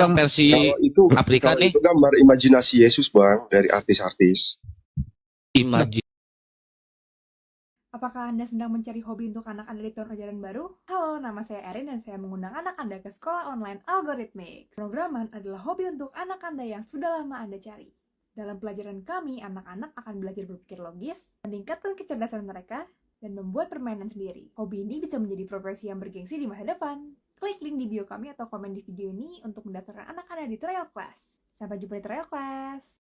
yang versi Afrika kalau nih. itu gambar imajinasi Yesus Bang dari artis-artis. Apakah Anda sedang mencari hobi untuk anak Anda di tahun ajaran baru? Halo, nama saya Erin dan saya mengundang anak Anda ke sekolah online algoritmik. Programan adalah hobi untuk anak Anda yang sudah lama Anda cari. Dalam pelajaran kami, anak-anak akan belajar berpikir logis, meningkatkan kecerdasan mereka, dan membuat permainan sendiri. Hobi ini bisa menjadi profesi yang bergengsi di masa depan. Klik link di bio kami atau komen di video ini untuk mendaftarkan anak Anda di trial class. Sampai jumpa di trial class!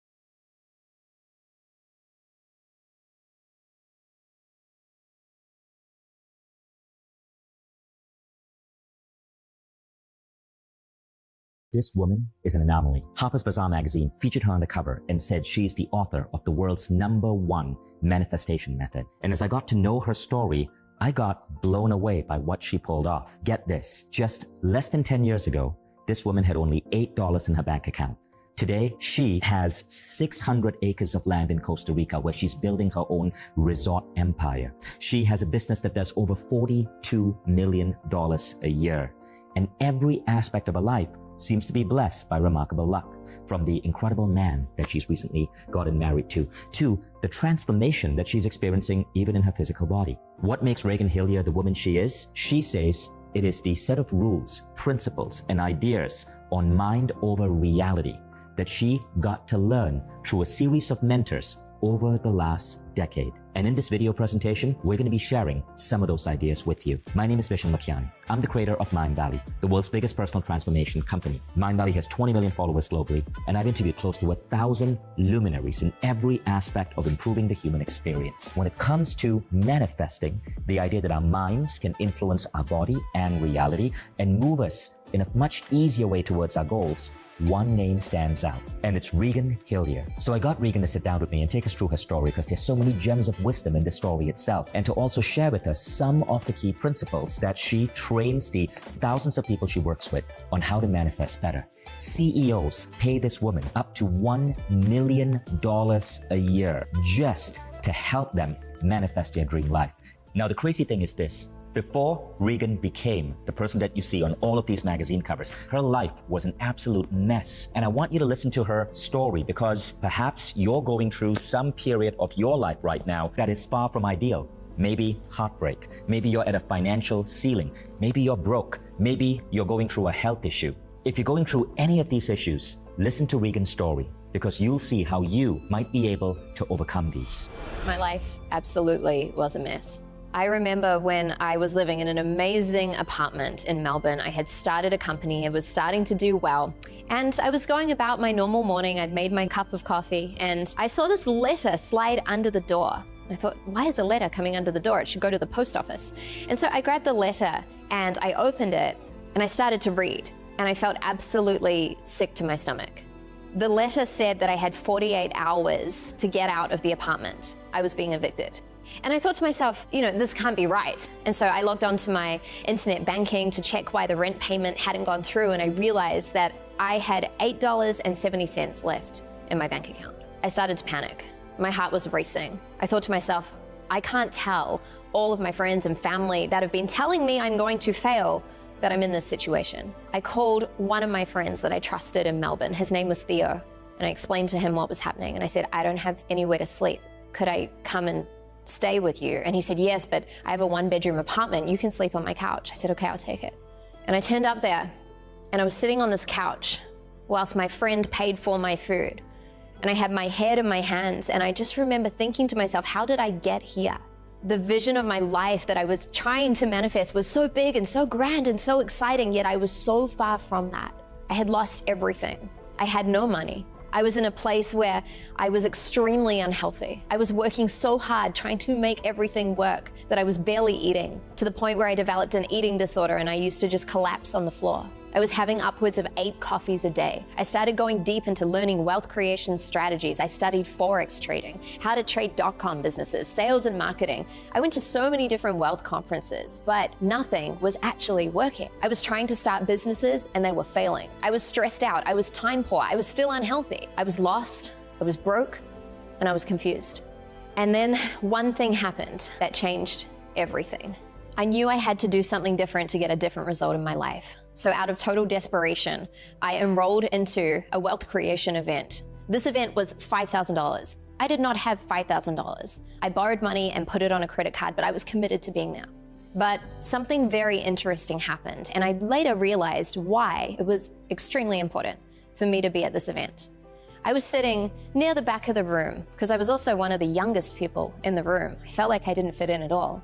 This woman is an anomaly. Harper's Bazaar magazine featured her on the cover and said she's the author of the world's #1 manifestation method. And as I got to know her story, I got blown away by what she pulled off. Get this, just less than 10 years ago, this woman had only $8 in her bank account. Today, she has 600 acres of land in Costa Rica where she's building her own resort empire. She has a business that does over $42 million a year. And every aspect of her life seems to be blessed by remarkable luck, from the incredible man that she's recently gotten married to the transformation that she's experiencing even in her physical body. What makes Reagan Hillier the woman she is? She says it is the set of rules, principles, and ideas on mind over reality that she got to learn through a series of mentors over the last decade. And in this video presentation, we're going to be sharing some of those ideas with you. My name is Vishen Lakhiani. I'm the creator of Mindvalley, the world's biggest personal transformation company. Mindvalley has 20 million followers globally, and I've interviewed close to 1,000 luminaries in every aspect of improving the human experience. When it comes to manifesting, the idea that our minds can influence our body and reality and move us in a much easier way towards our goals, one name stands out, and it's Regan Hillier. So I got Regan to sit down with me and take us through her story because there's so many gems of wisdom in the story itself, and to also share with us some of the key principles that she trains the thousands of people she works with on how to manifest better. CEOs pay this woman up to $1 million a year just to help them manifest their dream life. Now, the crazy thing is this. Before Regan became the person that you see on all of these magazine covers, her life was an absolute mess. And I want you to listen to her story because perhaps you're going through some period of your life right now that is far from ideal. Maybe heartbreak. Maybe you're at a financial ceiling. Maybe you're broke. Maybe you're going through a health issue. If you're going through any of these issues, listen to Regan's story because you'll see how you might be able to overcome these. My life absolutely was a mess. I remember when I was living in an amazing apartment in Melbourne. I had started a company, it was starting to do well, and I was going about my normal morning. I'd made my cup of coffee, and I saw this letter slide under the door. I thought, why is a letter coming under the door? It should go to the post office. And so I grabbed the letter and I opened it and I started to read, and I felt absolutely sick to my stomach. The letter said that I had 48 hours to get out of the apartment. I was being evicted. And I thought to myself, this can't be right. And so I logged onto my internet banking to check why the rent payment hadn't gone through, and I realized that I had $8.70 left in my bank account. I started to panic. My heart was racing. I thought to myself, I can't tell all of my friends and family that have been telling me I'm going to fail that I'm in this situation. I called one of my friends that I trusted in Melbourne. His name was Theo. And I explained to him what was happening. And I said, I don't have anywhere to sleep. Could I come and stay with you? And he said, yes, but I have a 1-bedroom apartment. You can sleep on my couch. I said, okay, I'll take it. And I turned up there and I was sitting on this couch whilst my friend paid for my food. And I had my head in my hands. And I just remember thinking to myself, how did I get here? The vision of my life that I was trying to manifest was so big and so grand and so exciting, yet I was so far from that. I had lost everything. I had no money. I was in a place where I was extremely unhealthy. I was working so hard trying to make everything work that I was barely eating, to the point where I developed an eating disorder and I used to just collapse on the floor. I was having upwards of 8 coffees a day. I started going deep into learning wealth creation strategies. I studied Forex trading, how to trade .com businesses, sales and marketing. I went to so many different wealth conferences, but nothing was actually working. I was trying to start businesses and they were failing. I was stressed out. I was time poor. I was still unhealthy. I was lost. I was broke, and I was confused. And then one thing happened that changed everything. I knew I had to do something different to get a different result in my life. So out of total desperation, I enrolled into a wealth creation event. This event was $5,000. I did not have $5,000. I borrowed money and put it on a credit card, but I was committed to being there. But something very interesting happened, and I later realized why it was extremely important for me to be at this event. I was sitting near the back of the room because I was also one of the youngest people in the room. I felt like I didn't fit in at all.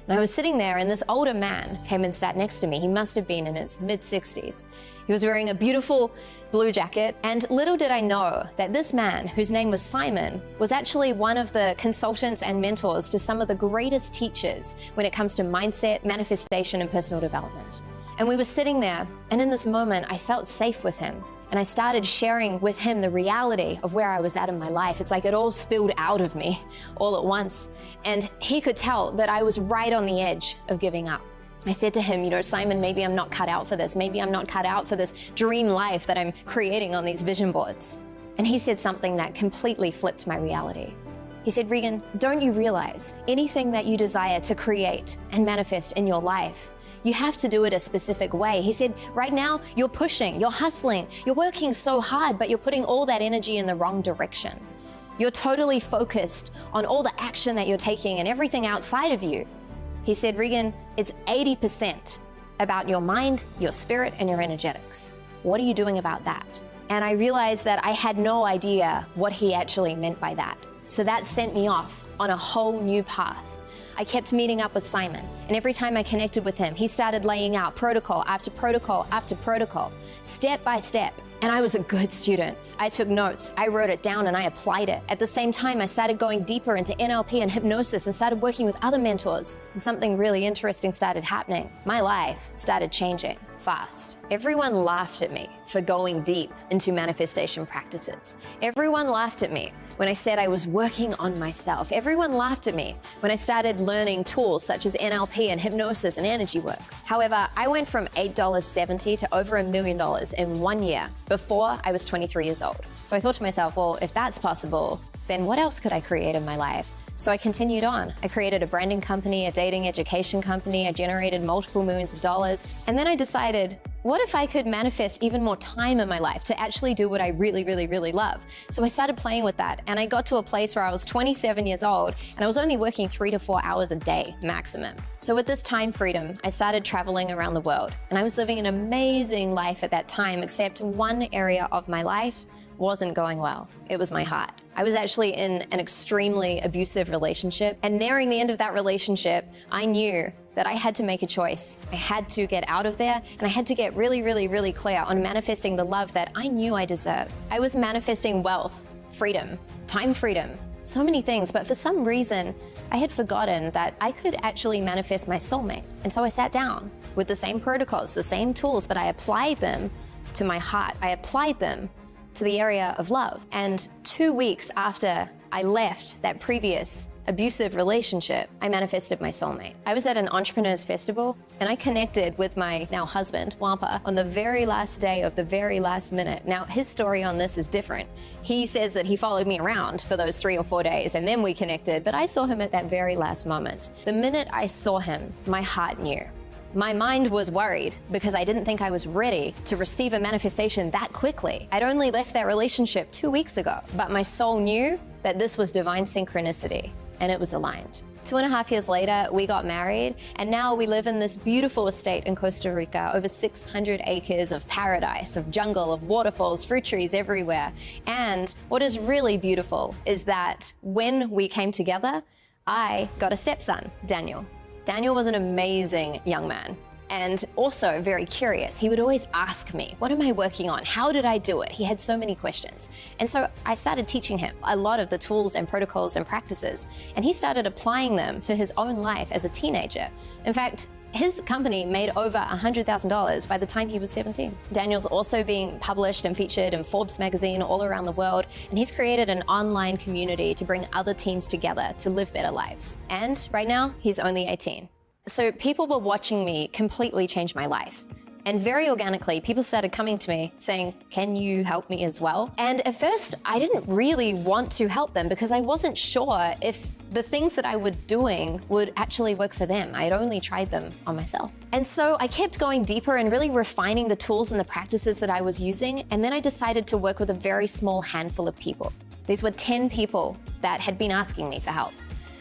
And I was sitting there, and this older man came and sat next to me. He must have been in his mid-60s. He was wearing a beautiful blue jacket, and little did I know that this man, whose name was Simon, was actually one of the consultants and mentors to some of the greatest teachers when it comes to mindset, manifestation, and personal development. And we were sitting there, and in this moment, I felt safe with him. And I started sharing with him the reality of where I was at in my life. It's like it all spilled out of me all at once. And he could tell that I was right on the edge of giving up. I said to him, Simon, maybe I'm not cut out for this. Maybe I'm not cut out for this dream life that I'm creating on these vision boards. And he said something that completely flipped my reality. He said, Regan, don't you realize anything that you desire to create and manifest in your life, you have to do it a specific way. He said, right now, you're pushing, you're hustling, you're working so hard, but you're putting all that energy in the wrong direction. You're totally focused on all the action that you're taking and everything outside of you. He said, Regan, it's 80% about your mind, your spirit, and your energetics. What are you doing about that? And I realized that I had no idea what he actually meant by that. So that sent me off on a whole new path. I kept meeting up with Simon, and every time I connected with him, he started laying out protocol after protocol after protocol, step by step. And I was a good student. I took notes, I wrote it down, and I applied it. At the same time, I started going deeper into NLP and hypnosis and started working with other mentors. And something really interesting started happening. My life started changing fast. Everyone laughed at me for going deep into manifestation practices. Everyone laughed at me when I said I was working on myself. Everyone laughed at me when I started learning tools such as NLP and hypnosis and energy work. However, I went from $8.70 to over $1 million in 1 year before I was 23 years old. So I thought to myself, well, if that's possible, then what else could I create in my life? So I continued on. I created a branding company, a dating education company. I generated multiple millions of dollars. And then I decided, what if I could manifest even more time in my life to actually do what I really, really, really love? So I started playing with that. And I got to a place where I was 27 years old and I was only working 3 to 4 hours a day maximum. So with this time freedom, I started traveling around the world. And I was living an amazing life at that time, except one area of my life wasn't going well. It was my heart. I was actually in an extremely abusive relationship, and nearing the end of that relationship, I knew that I had to make a choice. I had to get out of there, and I had to get really, really, really clear on manifesting the love that I knew I deserved. I was manifesting wealth, freedom, time freedom, so many things, but for some reason, I had forgotten that I could actually manifest my soulmate. And so I sat down with the same protocols, the same tools, but I applied them to my heart. I applied them to the area of love. And 2 weeks after I left that previous abusive relationship, I manifested my soulmate. I was at an entrepreneurs festival and I connected with my now husband, Wampa, on the very last day of the very last minute. Now, his story on this is different. He says that he followed me around for those 3 or 4 days and then we connected, but I saw him at that very last moment. The minute I saw him, my heart knew. My mind was worried because I didn't think I was ready to receive a manifestation that quickly. I'd only left that relationship 2 weeks ago, but my soul knew that this was divine synchronicity and it was aligned. 2.5 years later, we got married and now we live in this beautiful estate in Costa Rica, over 600 acres of paradise, of jungle, of waterfalls, fruit trees everywhere. And what is really beautiful is that when we came together, I got a stepson, Daniel. Daniel was an amazing young man and also very curious. He would always ask me, what am I working on? How did I do it? He had so many questions. And so I started teaching him a lot of the tools and protocols and practices, and he started applying them to his own life as a teenager. In fact, his company made over $100,000 by the time he was 17. Daniel's also being published and featured in Forbes magazine all around the world, and he's created an online community to bring other teams together to live better lives. And right now, he's only 18. So people were watching me completely change my life. And very organically, people started coming to me saying, can you help me as well? And at first, I didn't really want to help them because I wasn't sure if the things that I was doing would actually work for them. I had only tried them on myself. And so I kept going deeper and really refining the tools and the practices that I was using. And then I decided to work with a very small handful of people. These were 10 people that had been asking me for help.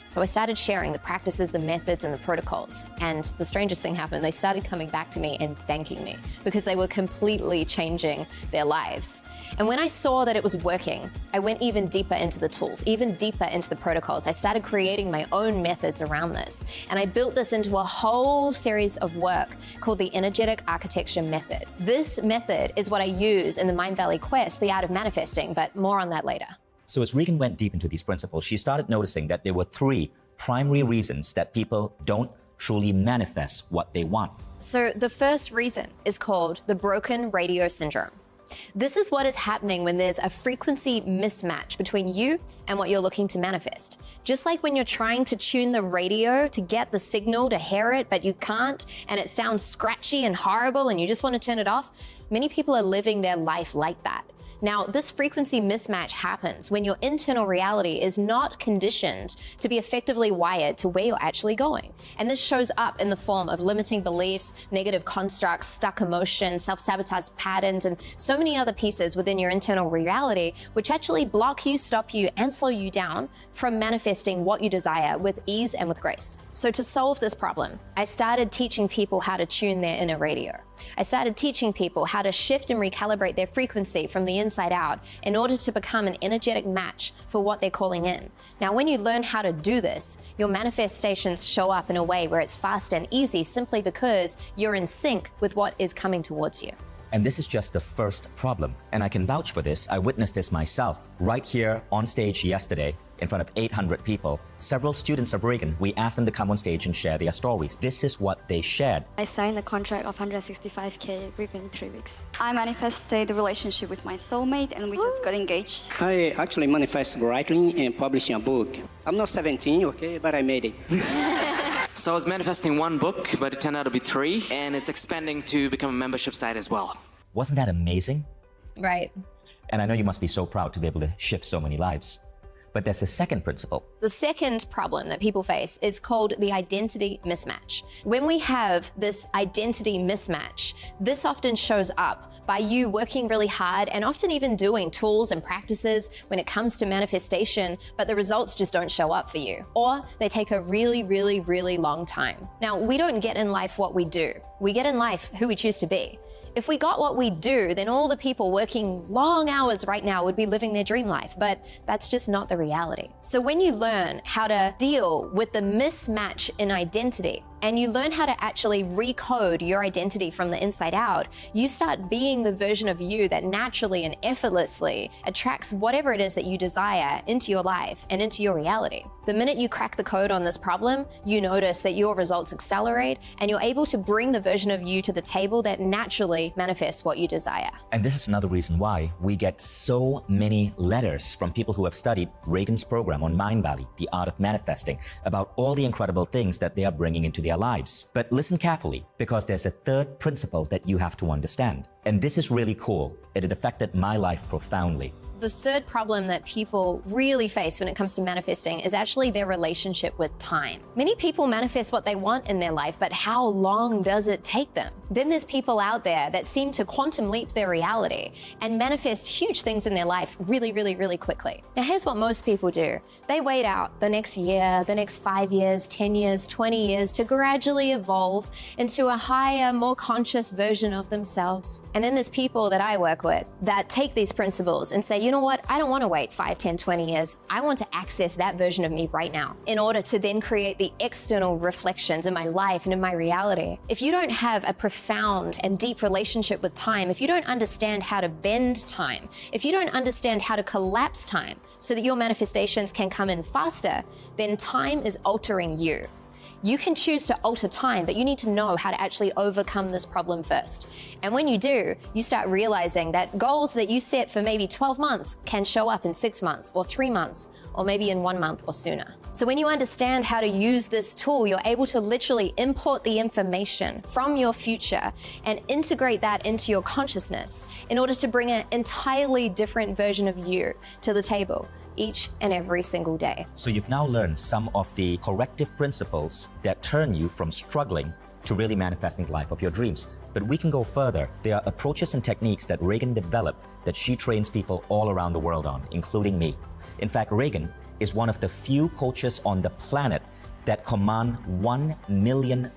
So I started sharing the practices, the methods, and the protocols. And the strangest thing happened. They started coming back to me and thanking me because they were completely changing their lives. And when I saw that it was working, I went even deeper into the tools, even deeper into the protocols. I started creating my own methods around this. And I built this into a whole series of work called the Energetic Architecture Method. This method is what I use in the Mind Valley Quest, The Art of Manifesting, but more on that later. So as Regan went deep into these principles, she started noticing that there were 3 primary reasons that people don't truly manifest what they want. So the first reason is called the broken radio syndrome. This is what is happening when there's a frequency mismatch between you and what you're looking to manifest. Just like when you're trying to tune the radio to get the signal to hear it, but you can't, and it sounds scratchy and horrible and you just want to turn it off, many people are living their life like that. Now, this frequency mismatch happens when your internal reality is not conditioned to be effectively wired to where you're actually going. And this shows up in the form of limiting beliefs, negative constructs, stuck emotions, self-sabotage patterns, and so many other pieces within your internal reality, which actually block you, stop you, and slow you down from manifesting what you desire with ease and with grace. So to solve this problem, I started teaching people how to tune their inner radio. I started teaching people how to shift and recalibrate their frequency from the inside out in order to become an energetic match for what they're calling in. Now, when you learn how to do this, your manifestations show up in a way where it's fast and easy simply because you're in sync with what is coming towards you. And this is just the first problem. And I can vouch for this. I witnessed this myself right here on stage yesterday in front of 800 people. Several students of Regan, we asked them to come on stage and share their stories. This is what they shared. I signed a contract of 165K within 3 weeks. I manifested the relationship with my soulmate and we just got engaged. I actually manifest writing and publishing a book. I'm not 17, okay, but I made it. So I was manifesting 1 book, but it turned out to be 3, and it's expanding to become a membership site as well. Wasn't that amazing? Right. And I know you must be so proud to be able to shift so many lives. But there's a second principle. The second problem that people face is called the identity mismatch. When we have this identity mismatch, this often shows up by you working really hard and often even doing tools and practices when it comes to manifestation, but the results just don't show up for you. Or they take a really, really, really long time. Now, we don't get in life what we do. We get in life who we choose to be. If we got what we do, then all the people working long hours right now would be living their dream life, but that's just not the reality. So when you learn how to deal with the mismatch in identity, and you learn how to actually recode your identity from the inside out, you start being the version of you that naturally and effortlessly attracts whatever it is that you desire into your life and into your reality. The minute you crack the code on this problem, you notice that your results accelerate and you're able to bring the version of you to the table that naturally manifests what you desire. And this is another reason why we get so many letters from people who have studied Regan's program on Mind Valley, The Art of Manifesting, about all the incredible things that they are bringing into their lives. But listen carefully, because there's a third principle that you have to understand. And this is really cool. It had affected my life profoundly. The third problem that people really face when it comes to manifesting is actually their relationship with time. Many people manifest what they want in their life, but how long does it take them? Then there's people out there that seem to quantum leap their reality and manifest huge things in their life really, really, really quickly. Now, here's what most people do. They wait out the next year, the next 5 years, 10 years, 20 years to gradually evolve into a higher, more conscious version of themselves. And then there's people that I work with that take these principles and say, you know what? I don't want to wait 5, 10, 20 years. I want to access that version of me right now in order to then create the external reflections in my life and in my reality. If you don't have a profound and deep relationship with time, if you don't understand how to bend time, if you don't understand how to collapse time so that your manifestations can come in faster, then time is altering you. You can choose to alter time, but you need to know how to actually overcome this problem first. And when you do, you start realizing that goals that you set for maybe 12 months can show up in 6 months or 3 months, or maybe in 1 month or sooner. So when you understand how to use this tool, you're able to literally import the information from your future and integrate that into your consciousness in order to bring an entirely different version of you to the table each and every single day. So you've now learned some of the corrective principles that turn you from struggling to really manifesting the life of your dreams. But we can go further. There are approaches and techniques that Reagan developed that she trains people all around the world on, including me. In fact, Reagan is one of the few coaches on the planet that command $1 million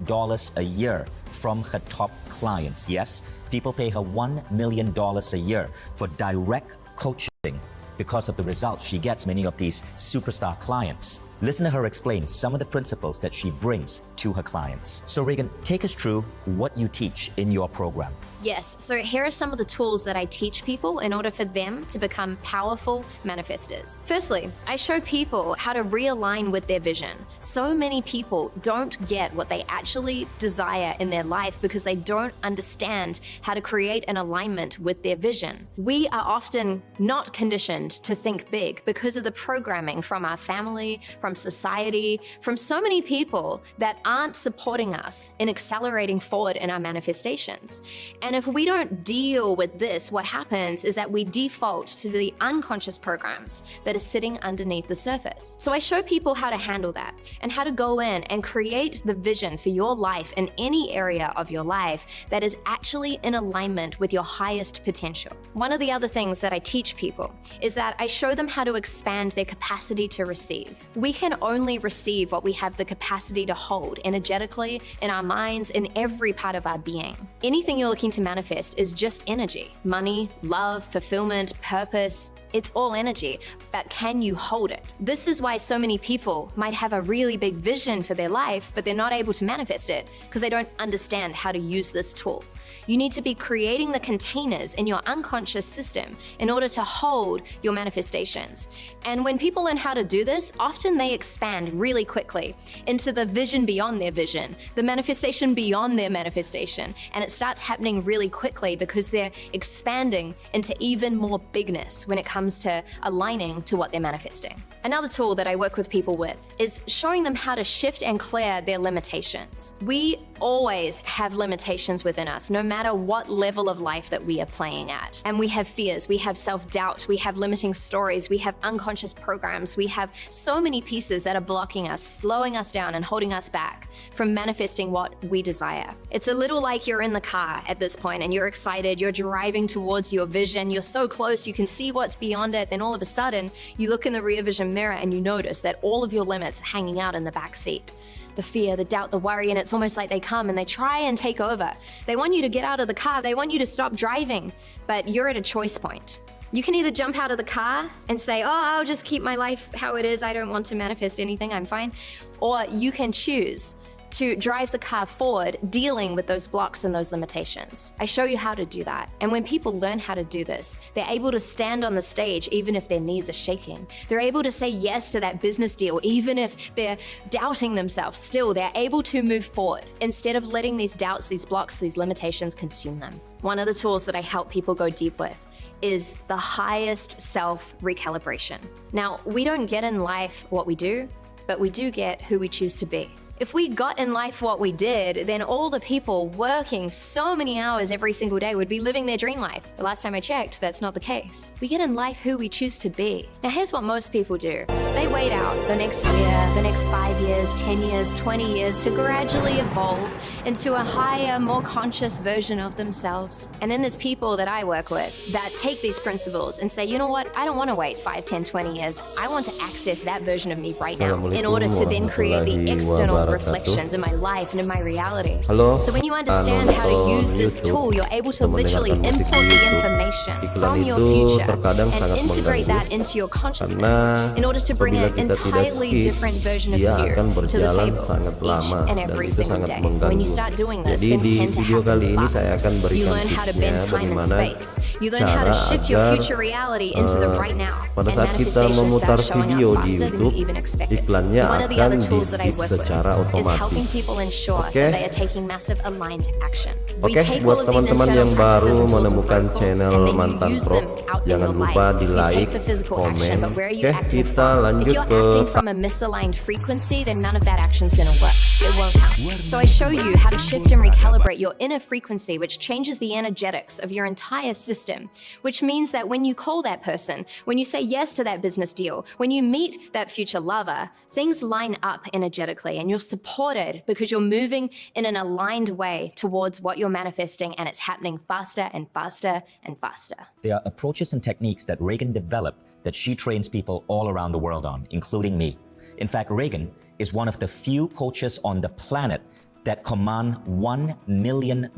a year from her top clients. Yes, people pay her $1 million a year for direct coaching because of the results she gets many of these superstar clients. Listen to her explain some of the principles that she brings to her clients. So Reagan, take us through what you teach in your program. Yes, so here are some of the tools that I teach people in order for them to become powerful manifestors. Firstly, I show people how to realign with their vision. So many people don't get what they actually desire in their life because they don't understand how to create an alignment with their vision. We are often not conditioned to think big because of the programming from our family, from society, from so many people that aren't supporting us in accelerating forward in our manifestations. And if we don't deal with this, what happens is that we default to the unconscious programs that are sitting underneath the surface. So I show people how to handle that and how to go in and create the vision for your life in any area of your life that is actually in alignment with your highest potential. One of the other things that I teach people is that I show them how to expand their capacity to receive. We can only receive what we have the capacity to hold energetically, in our minds, in every part of our being. Anything you're looking to manifest is just energy. Money, love, fulfillment, purpose, it's all energy, but can you hold it? This is why so many people might have a really big vision for their life, but they're not able to manifest it because they don't understand how to use this tool. You need to be creating the containers in your unconscious system in order to hold your manifestations. And when people learn how to do this, often they expand really quickly into the vision beyond their vision, the manifestation beyond their manifestation. And it starts happening really quickly because they're expanding into even more bigness when it comes to aligning to what they're manifesting. Another tool that I work with people with is showing them how to shift and clear their limitations. We always have limitations within us, no matter what level of life that we are playing at. And we have fears, we have self-doubt, we have limiting stories, we have unconscious programs, we have so many pieces that are blocking us, slowing us down and holding us back from manifesting what we desire. It's a little like you're in the car at this point and you're excited, you're driving towards your vision, you're so close, you can see what's beyond it, then all of a sudden you look in the rear vision mirror and you notice that all of your limits are hanging out in the back seat. The fear, the doubt, the worry, and it's almost like they come and they try and take over. They want you to get out of the car, they want you to stop driving, but you're at a choice point. You can either jump out of the car and say, oh, I'll just keep my life how it is, I don't want to manifest anything, I'm fine. Or you can choose to drive the car forward, dealing with those blocks and those limitations. I show you how to do that. And when people learn how to do this, they're able to stand on the stage even if their knees are shaking. They're able to say yes to that business deal even if they're doubting themselves. Still, they're able to move forward instead of letting these doubts, these blocks, these limitations consume them. One of the tools that I help people go deep with is the highest self recalibration. Now, we don't get in life what we do, but we do get who we choose to be. If we got in life what we did, then all the people working so many hours every single day would be living their dream life. The last time I checked, that's not the case. We get in life who we choose to be. Now here's what most people do. They wait out the next year, the next 5 years, 10 years, 20 years to gradually evolve into a higher, more conscious version of themselves. And then there's people that I work with that take these principles and say, you know what, I don't want to wait 5, 10, 20 years. I want to access that version of me right now in order to then create the external reflections in my life and in my reality. So when you understand how to use this tool, you're able to literally import the information from your future and integrate that into your consciousness in order to bring an entirely different version of you to the table each and every single day. When you start doing this, things tend to happen fast. You learn how to bend time and space. You learn how to shift your future reality into the right now. And manifestations start showing up faster than you even expected. One of the other tools that I work with is otomatis. helping people ensure Oke. that they are taking massive aligned action. We Oke, take all buat of these teman-teman internal yang baru practices and tools and menemukan protocols, channel and then you Mantan use Pro, them out in jangan your lupa life. di You like, take the physical action, komen. but where are you Oke, acting kita from? If lanjut you're ke acting from a misaligned frequency, then none of that action's going to work. It won't count. So I show you how to shift and recalibrate your inner frequency, which changes the energetics of your entire system, which means that when you call that person, when you say yes to that business deal, when you meet that future lover, things line up energetically and you're supported because you're moving in an aligned way towards what you're manifesting, and it's happening faster and faster and faster. There are approaches and techniques that Reagan developed that she trains people all around the world on, including me. In fact, Reagan is one of the few coaches on the planet that command $1 million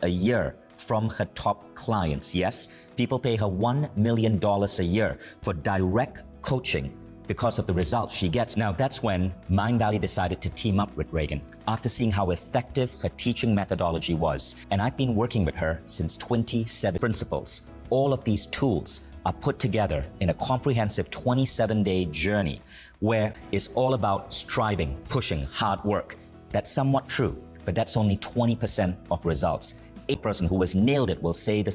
a year from her top clients. Yes, people pay her $1 million a year for direct coaching because of the results she gets. Now, that's when Mind Valley decided to team up with Reagan after seeing how effective her teaching methodology was. And I've been working with her since 27 principles. All of these tools are put together in a comprehensive 27-day journey where it's all about striving, pushing, hard work. That's somewhat true, but that's only 20% of results. A person who has nailed it will say the